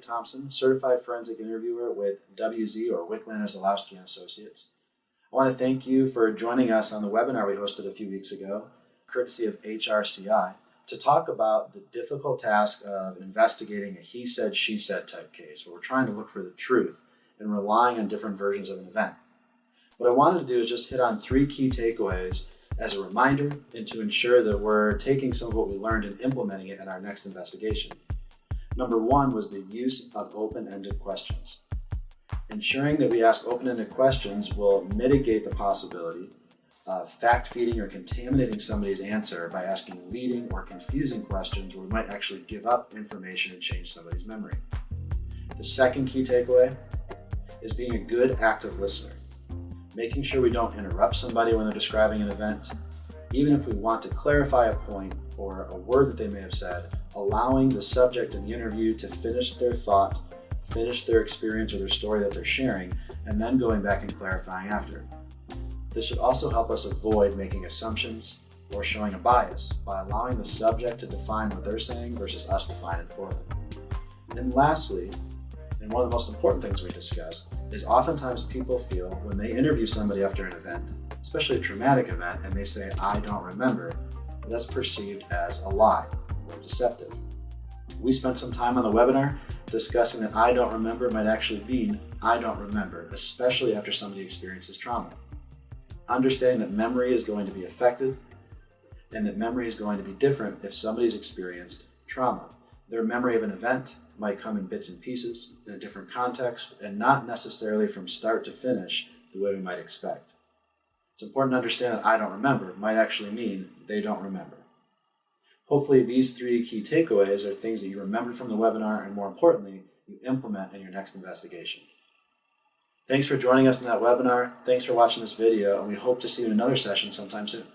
Thompson, Certified Forensic Interviewer with WZ or Wickland Zalowski and Associates. I want to thank you for joining us on the webinar we hosted a few weeks ago, courtesy of HRCI, to talk about the difficult task of investigating a he said, she said type case, where we're trying to look for the truth and relying on different versions of an event. What I wanted to do is just hit on 3 key takeaways as a reminder and to ensure that we're taking some of what we learned and implementing it in our next investigation. Number 1 was the use of open-ended questions. Ensuring that we ask open-ended questions will mitigate the possibility of fact-feeding or contaminating somebody's answer by asking leading or confusing questions where we might actually give up information and change somebody's memory. The second key takeaway is being a good active listener. Making sure we don't interrupt somebody when they're describing an event. Even if we want to clarify a point or a word that they may have said, allowing the subject in the interview to finish their thought, finish their experience or their story that they're sharing, and then going back and clarifying after. This should also help us avoid making assumptions or showing a bias by allowing the subject to define what they're saying versus us define it for them. And lastly, and one of the most important things we discussed, is oftentimes people feel when they interview somebody after an event, especially a traumatic event, and they say, "I don't remember," that's perceived as a lie or deceptive. We spent some time on the webinar discussing that "I don't remember" might actually mean "I don't remember," especially after somebody experiences trauma. Understanding that memory is going to be affected and that memory is going to be different if somebody's experienced trauma. Their memory of an event might come in bits and pieces in a different context and not necessarily from start to finish the way we might expect. It's important to understand that "I don't remember" might actually mean they don't remember. Hopefully these 3 key takeaways are things that you remembered from the webinar and more importantly, you implement in your next investigation. Thanks for joining us in that webinar. Thanks for watching this video, and we hope to see you in another session sometime soon.